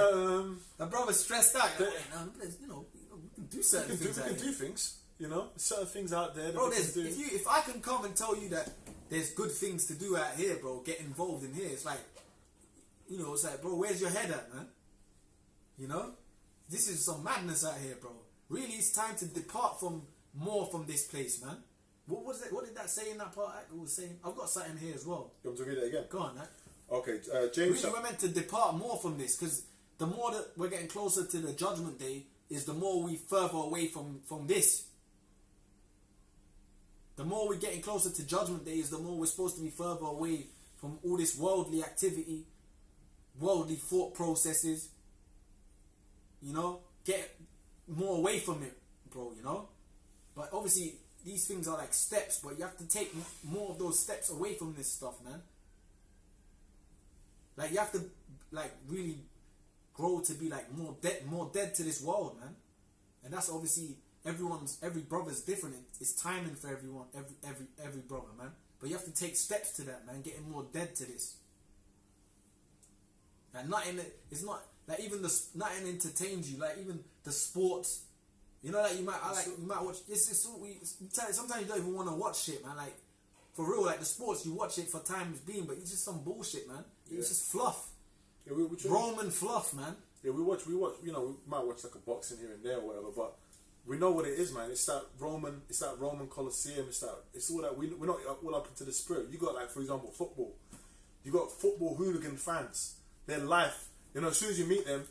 The brother's stressed out. You know, we can do certain things. We can do things. You know, certain things out there. Bro, if I can come and tell you that there's good things to do out here, bro, get involved in here. It's like, you know, it's like, bro, where's your head at, man? You know, this is some madness out here, bro. Really, it's time to depart from this place, man. What was it? What did that say in that part? I was saying, I've got something here as well. You want to read it again? Go on, man. Okay, James. Really, we're meant to depart more from this, because the more that we're getting closer to the judgment day, is the more we further away from this. The more we're getting closer to judgment day, is the more we're supposed to be further away from all this worldly activity, worldly thought processes. You know, get more away from it, bro. You know, but obviously these things are like steps, but you have to take more of those steps away from this stuff, man. Like you have to like really grow to be like more dead to this world, man. And that's obviously every brother's different. It's timing for everyone, every brother, man. But you have to take steps to that, man. Getting more dead to this. And it's not like even nothing entertains you. Like even the sports, you know, like you might watch. Sometimes you don't even want to watch shit, man. Like for real, like the sports, you watch it for times being, but it's just some bullshit, man. It's just fluff. Yeah, Roman fluff, man. Yeah, we watch. You know, we might watch like a boxing here and there or whatever, but we know what it is, man. It's that Roman Colosseum. It's all that we're not all up into the spirit. You got like, for example, football. You got football hooligan fans. Their life, you know, as soon as you meet them,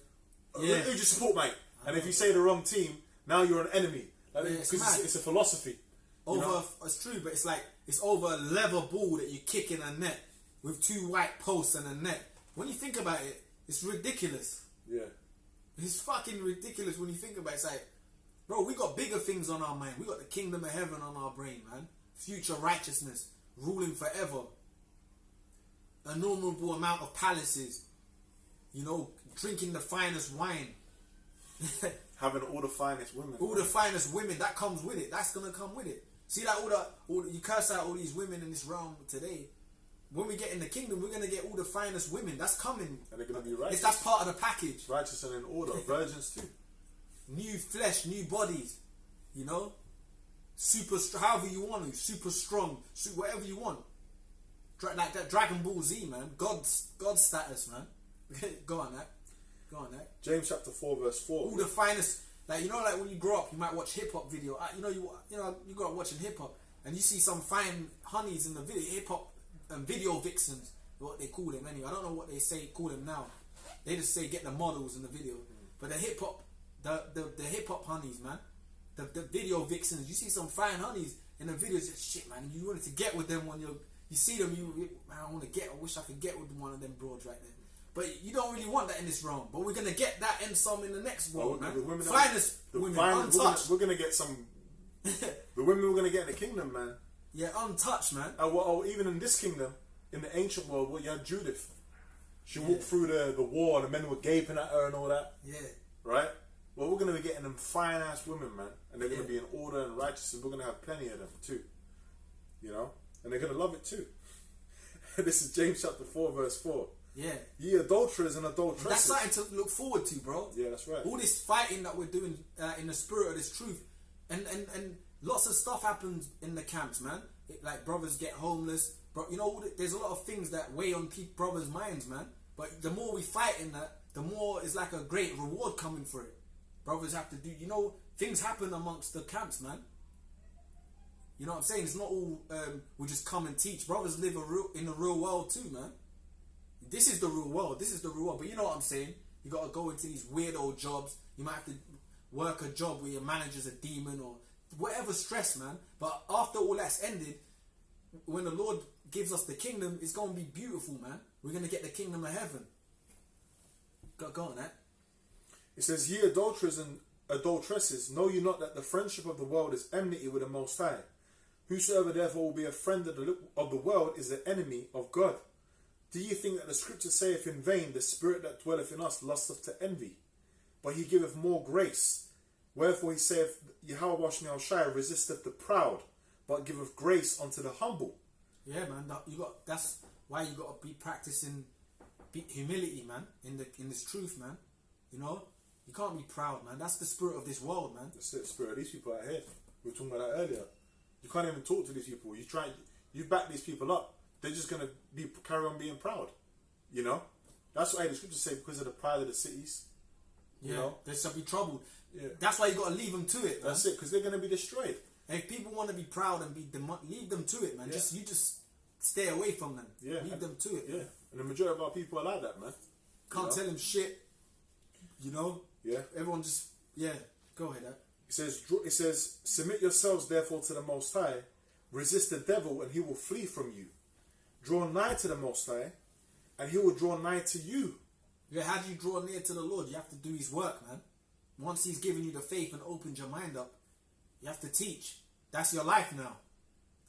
who do you support, mate? And if you say the wrong team, now you're an enemy. Because it's a philosophy. It's true, but it's like it's over a leather ball that you kick in a net with two white posts and a net. When you think about it, it's ridiculous. Yeah. It's fucking ridiculous when you think about it. It's like, bro, we got bigger things on our mind. We got the kingdom of heaven on our brain, man. Future righteousness, ruling forever. An innumerable amount of palaces. You know, drinking the finest wine. Having all the finest women. All the finest women, that comes with it. That's going to come with it. See, like you curse out all these women in this realm today. When we get in the kingdom, we're going to get all the finest women. That's coming. And they're going to be righteous. That's part of the package. Righteous and in order. Virgins too. New flesh, new bodies. You know? Super, however you want to. Super strong. Whatever you want. Like that Dragon Ball Z, man. God status, man. Go on, that. James chapter 4 verse 4. All the finest. Like, you know, like when you grow up, you might watch hip hop video. You grow up watching hip hop, and you see some fine honeys in the video. Hip hop video vixens, what they call them anyway. I don't know what they call them now. They just say get the models in the video. But the hip hop, the hip hop honeys, man. The video vixens. You see some fine honeys in the videos. Shit, man. You wanted to get with them when you see them. Man, I want to get. I wish I could get with one of them broads right there. But you don't really want that in this realm. But we're gonna get that and some in the next world, man. Finest women, untouched. We're gonna get some. The women we're gonna get in the kingdom, man. Yeah, untouched, man. Even in this kingdom, in the ancient world, you had Judith. She walked through the wall, and the men were gaping at her and all that. Yeah. Right. Well, we're gonna be getting them fine ass women, man, and they're gonna be in order and righteous, and we're gonna have plenty of them too. You know, and they're gonna love it too. This is James chapter 4 verse 4. Yeah. Ye adulterers and adulteresses. That's something to look forward to, bro. Yeah, that's right. All this fighting that we're doing in the spirit of this truth. And lots of stuff happens in the camps, man. Like brothers get homeless. You know, there's a lot of things that weigh on brothers' minds, man. But the more we fight in that, the more is like a great reward coming for it. Brothers have to do, you know, things happen amongst the camps, man. You know what I'm saying? It's not all, we just come and teach. Brothers live in the real world too, man. This is the real world. But you know what I'm saying? You got to go into these weirdo jobs. You might have to work a job where your manager's a demon or whatever stress, man. But after all that's ended, when the Lord gives us the kingdom, it's going to be beautiful, man. We're going to get the kingdom of heaven. Go on, that. It says, ye adulterers and adulteresses, know you not that the friendship of the world is enmity with the Most High? Whosoever therefore will be a friend of the world is an enemy of God. Do ye think that the scripture saith in vain, the spirit that dwelleth in us lusteth to envy? But he giveth more grace. Wherefore he saith, Yahweh Shai resisteth the proud, but giveth grace unto the humble. Yeah, man. That's why you got to be practicing humility, man. In this truth, man. You know, you can't be proud, man. That's the spirit of this world, man. That's the spirit of these people out here. We were talking about that earlier. You can't even talk to these people. You back these people up. They're just gonna carry on being proud. You know, that's why the scriptures say because of the pride of the cities. Yeah, you know? they shall be troubled. Yeah. That's why you got to leave them to it, man. That's it, because they're gonna be destroyed. And if people want to be proud and leave them to it, man. Yeah. Just stay away from them. Yeah, leave them to it. Yeah, and the majority of our people are like that, man. Can't tell them shit. You know. Yeah. Everyone just Go ahead, Dad. It says, submit yourselves therefore to the Most High, resist the devil, and he will flee from you. Draw nigh to the Most High, and he will draw nigh to you. Yeah, how do you draw near to the Lord? You have to do his work, man. Once he's given you the faith and opened your mind up, you have to teach. That's your life now.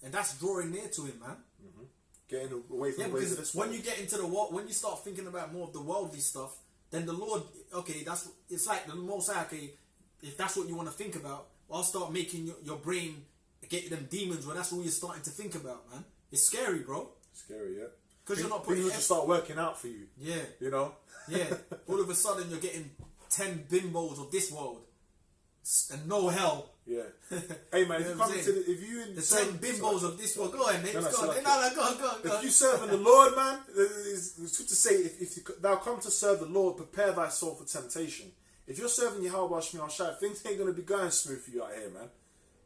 And that's drawing near to him, man. Mm-hmm. Getting away from the ways of this when world. you get into the world, when you start thinking about more of the worldly stuff, then the Lord, it's like the Most High, okay, if that's what you want to think about, I'll start making your brain get them demons where that's all you're starting to think about, man. It's scary, bro. Scary, yeah. Because you're not putting things just start working out for you. Yeah. You know? Yeah. All of a sudden you're getting 10 bimbos of this world and no hell. Yeah. Hey man, You know if you what I'm come into saying? if you in The 10 bimbos of this world. Go ahead, Nate. Go on. Go on. If you serving the Lord, man, it's good to say, if you thou come to serve the Lord, prepare thy soul for temptation. If you're serving Yahweh Shai, things ain't going to be going smooth for you out here, man.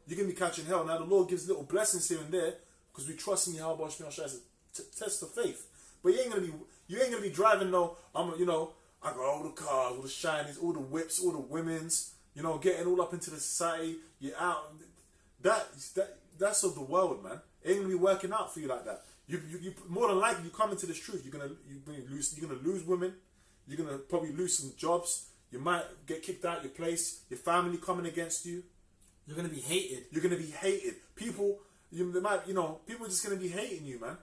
You're going to be catching hell. Now, the Lord gives little blessings here and there because we trust in Yahweh Shai as a test of faith. But you ain't going to be driving I got all the cars, all the shinies, all the whips, all the women's, getting all up into the society. You're out. That's of the world, man. It ain't going to be working out for you like that. You more than likely, you come into this truth, you're gonna lose women. You're gonna probably lose some jobs. You might get kicked out of your place. Your family coming against you. You're gonna be hated. You're gonna be hated. People are just gonna be hating you, man.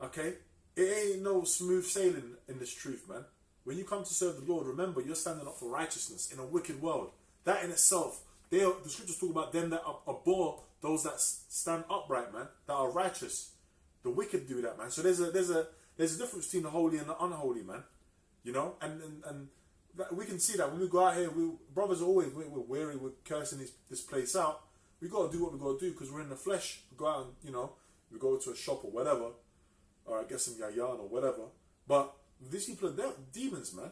Okay, it ain't no smooth sailing in this truth, man. When you come to serve the Lord, remember you're standing up for righteousness in a wicked world. That in itself, the scriptures talk about them that abhor those that stand upright, man, that are righteous. The wicked do that, man. So there's a difference between the holy and the unholy, man. And we can see that when we go out here. Brothers are always we're weary, we're cursing this place out. We got to do what we got to do because we're in the flesh. We go out and we go to a shop or whatever, or I guess some yayan or whatever. But these people are demons, man.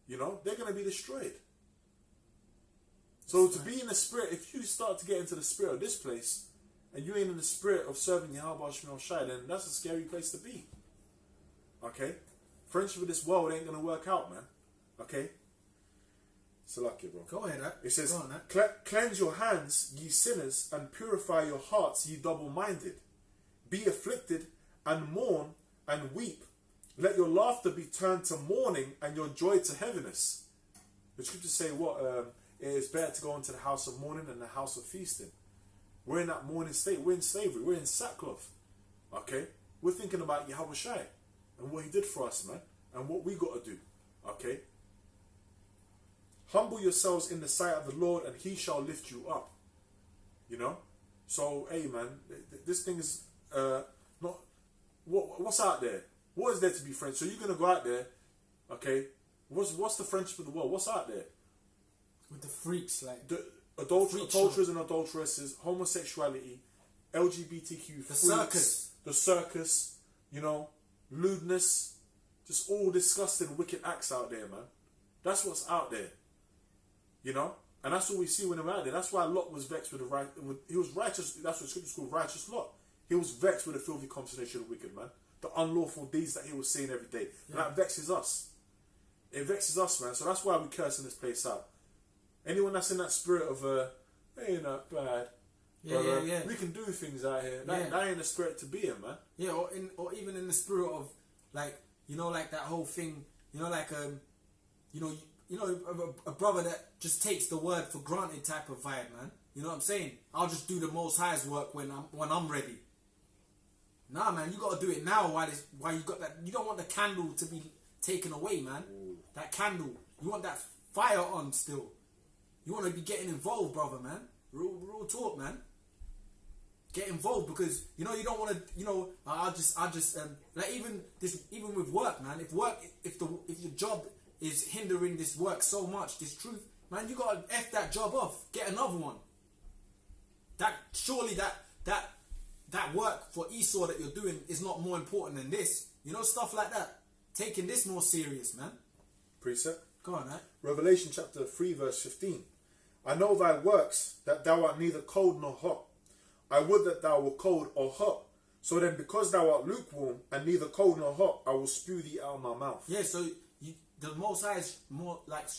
They're gonna be destroyed. So to be in the spirit, if you start to get into the spirit of this place, and you ain't in the spirit of serving Yahweh Shai, then that's a scary place to be. Okay? Friendship with this world ain't going to work out, man. Okay? It's lucky, bro. Go ahead, It says, go on, cleanse your hands, ye sinners, and purify your hearts, ye double-minded. Be afflicted, and mourn, and weep. Let your laughter be turned to mourning, and your joy to heaviness. The scriptures say it is better to go into the house of mourning than the house of feasting. We're in that mourning state. We're in slavery. We're in sackcloth. Okay? We're thinking about Yahweh Shai and what he did for us, man, and what we got to do. Okay? Humble yourselves in the sight of the Lord, and he shall lift you up. So, hey, man, this thing is not. What's out there? What is there to be friends? So you're gonna go out there, okay? What's the friendship of the world? What's out there? With the freaks, like the adulterers and adulteresses, homosexuality, LGBTQ, the circus, lewdness, just all disgusting, wicked acts out there, man. That's what's out there, and that's what we see when they're out there. That's why Lot was vexed with he was righteous. That's what Scripture called righteous Lot. He was vexed with the filthy conversation of the wicked, man. The unlawful deeds that he was seeing every day, and that vexes us. It vexes us, man. So that's why we cursing this place out. Anyone that's in that spirit of, ain't that bad. Yeah. We can do things out here. Yeah. That ain't the spirit to be in, man. Yeah, or even in the spirit of like, you know, like that whole thing, you know, like a brother that just takes the word for granted type of vibe, man. You know what I'm saying? I'll just do the Most High's work when I'm ready. Nah, man, you gotta do it now. While you got that, you don't want the candle to be taken away, man. Ooh. That candle, you want that fire on still. You want to be getting involved, brother, man. Real talk, man. Get involved, because you don't want to. I just like even with work, man. If your job is hindering this work so much, this truth, man, you gotta f that job off. Get another one. Surely that work for Esau that you're doing is not more important than this. Stuff like that. Taking this more serious, man. Precept. Go on, man. Revelation chapter 3 verse 15. I know thy works, that thou art neither cold nor hot. I would that thou were cold or hot. So then, because thou art lukewarm and neither cold nor hot, I will spew thee out of my mouth. Yeah, so the Most High is more like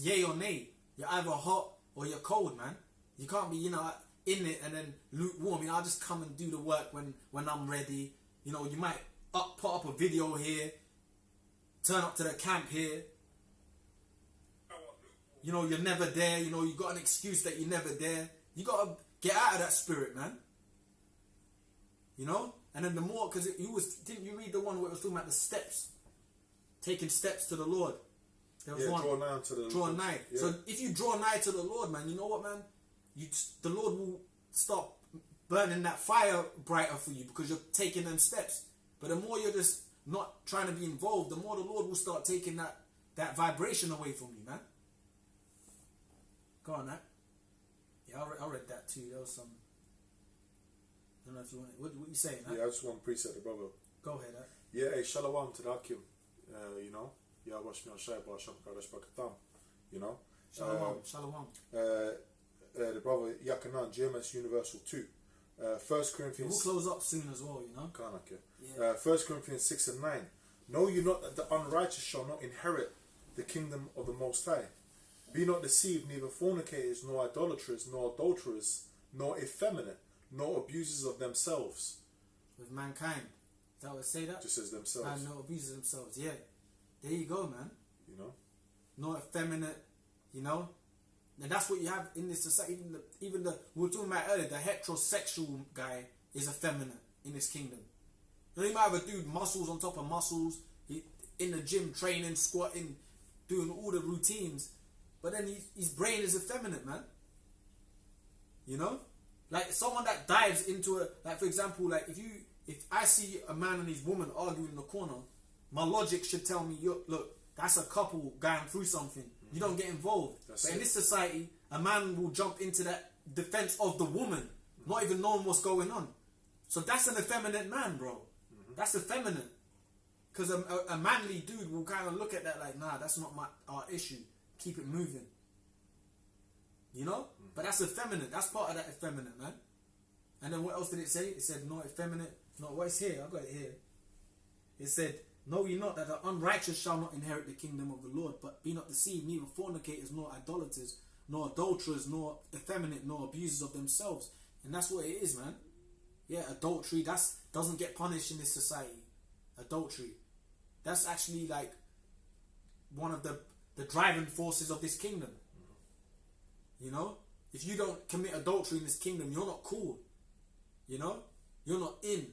yay or nay. You're either hot or you're cold, man. You can't be, in it and then lukewarm. I'll just come and do the work when I'm ready. You might put up a video here, turn up to the camp here. You're never there. You got an excuse that you're never there. You got to get out of that spirit, man. And then the more, because didn't you read the one where it was talking about the steps? Taking steps to the Lord. There was one. Draw nigh to the Lord. Draw nigh. Yeah. So if you draw nigh to the Lord, man, you know what, man? The Lord will start burning that fire brighter for you because you're taking them steps. But the more you're just not trying to be involved, the more the Lord will start taking that vibration away from you, man. Go on, that. Yeah, I read that too. There was some. I don't know if you want it. What you saying? Huh? Yeah, I just want to preset the brother. Go ahead. Huh? Yeah, hey, shalom to the Akim. Yeah, wash me on Shaiba, Shamkarash Bakatam. Shalom. The brother Yakanan, GMS Universal 2. 1 Corinthians. We'll close up soon as well, Yeah. 1 Corinthians 6 and 9. Know you not that the unrighteous shall not inherit the kingdom of the Most High? Be not deceived, neither fornicators, nor idolaters, nor adulterers, nor effeminate, nor abusers of themselves. With mankind. Is that what it say that? Just as themselves. And no abusers themselves, yeah. There you go, man. Not effeminate, And that's what you have in this society. Even the we were talking about earlier, the heterosexual guy is effeminate in this kingdom. You might have a dude muscles on top of muscles, in the gym training, squatting, doing all the routines, but then his brain is effeminate, man. Like someone that dives into for example, like if I see a man and his woman arguing in the corner, my logic should tell me, look, that's a couple going through something. You don't get involved. In this society, a man will jump into that defense of the woman, not even knowing what's going on. So that's an effeminate man, bro. That's effeminate. Because a manly dude will kind of look at that like, nah, that's not our issue. Keep it moving. But that's effeminate. That's part of that effeminate, man. And then what else did it say? It said, not effeminate. No, what's here? I got it here. It said, know ye not that the unrighteous shall not inherit the kingdom of the Lord, but be not deceived, neither fornicators, nor idolaters, nor adulterers, nor effeminate, nor abusers of themselves. And that's what it is, man. Yeah, adultery, doesn't get punished in this society. Adultery. That's actually like one of the driving forces of this kingdom. If you don't commit adultery in this kingdom, you're not cool. You're not in.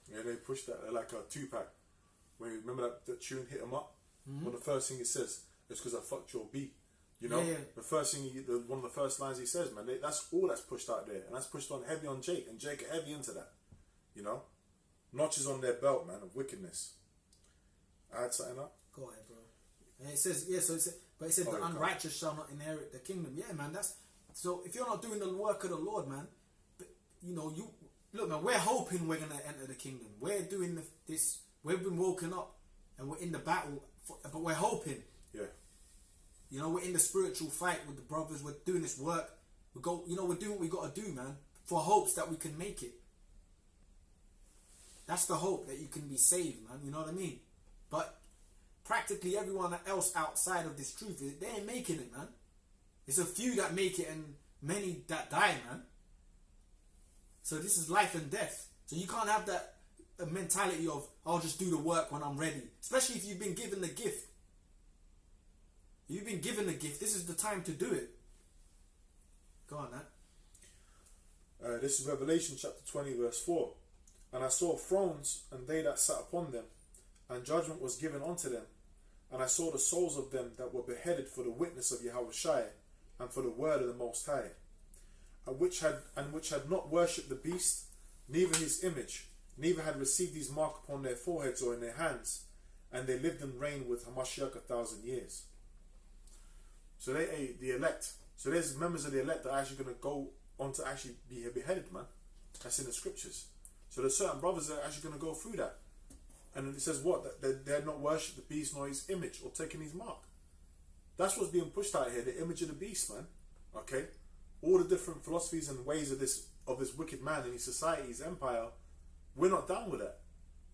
Yeah, they push that like a 2-pack. When you remember that tune, Hit 'Em Up? Well, the first thing he says is because I fucked your beat. Yeah. The first thing, one of the first lines he says, man, that's all that's pushed out there. And that's pushed on heavy on Jake. And Jake are heavy into that. Notches on their belt, man, of wickedness. I had something up? Go ahead, bro. And it says, but it said the unrighteous shall not inherit the kingdom. Yeah, man, so if you're not doing the work of the Lord, man, look, man, we're hoping we're going to enter the kingdom. We're doing this. We've been woken up and we're in the battle, but we're hoping. Yeah. We're in the spiritual fight with the brothers. We're doing this work. We're doing what we got to do, man, for hopes that we can make it. That's the hope, that you can be saved, man. You know what I mean? But practically everyone else outside of this truth, they ain't making it, man. It's a few that make it, and many that die, man. So this is life and death. So you can't have that mentality of, I'll just do the work when I'm ready. Especially if you've been given the gift. You've been given the gift. This is the time to do it. Go on, man. This is Revelation chapter 20 verse 4. And I saw thrones, and they that sat upon them, and judgment was given unto them. And I saw the souls of them that were beheaded for the witness of Yahushua, and for the word of the Most High, and which had not worshipped the beast, neither his image, neither had received his mark upon their foreheads or in their hands, and they lived and reigned with Hamashiach 1,000 years. So they the elect. So there's members of the elect that are actually going to go on to actually be beheaded, man. That's in the scriptures. So there's certain brothers that are actually going to go through that. And it says what? That they had not worshipped the beast nor his image or taken his mark. That's what's being pushed out here, the image of the beast, man. Okay? All the different philosophies and ways of this wicked man and his society, his empire, we're not down with that.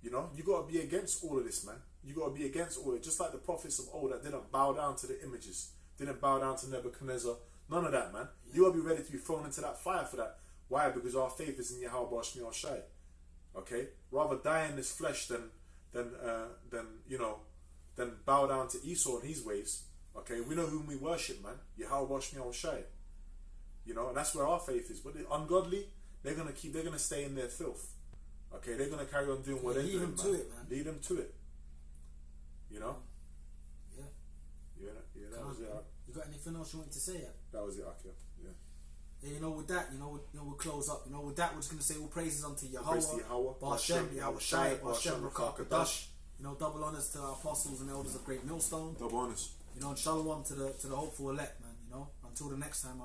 You know? You got to be against all of this, man. You got to be against all of it. Just like the prophets of old that didn't bow down to the images, didn't bow down to Nebuchadnezzar. None of that, man. Yeah. You got to be ready to be thrown into that fire for that. Why? Because our faith is in Yahweh Shmi Shai. Okay? Rather die in this flesh than bow down to Esau and his ways. Okay? We know whom we worship, man. Yahweh Shmi Shai. You know, and that's where our faith is. But the ungodly, they're gonna stay in their filth. Okay? They're gonna carry on doing what they're doing, man. Lead them to it, man. Lead them to it. You know? Yeah. Yeah, that was it. You got anything else you want to say? That was it, Akil. Yeah. Yeah, you know, with that, we'll close up. You know, with that, we're just going to say all praises unto Yahweh, praise to Yahweh, Ba'ashem, Yahweh Shai, Ba'ashem, Rakah Kadash. You know, double honors to our apostles and elders of Great Millstone. Double honors. You know, and shalom to the hopeful elect, man. You know, until the next time.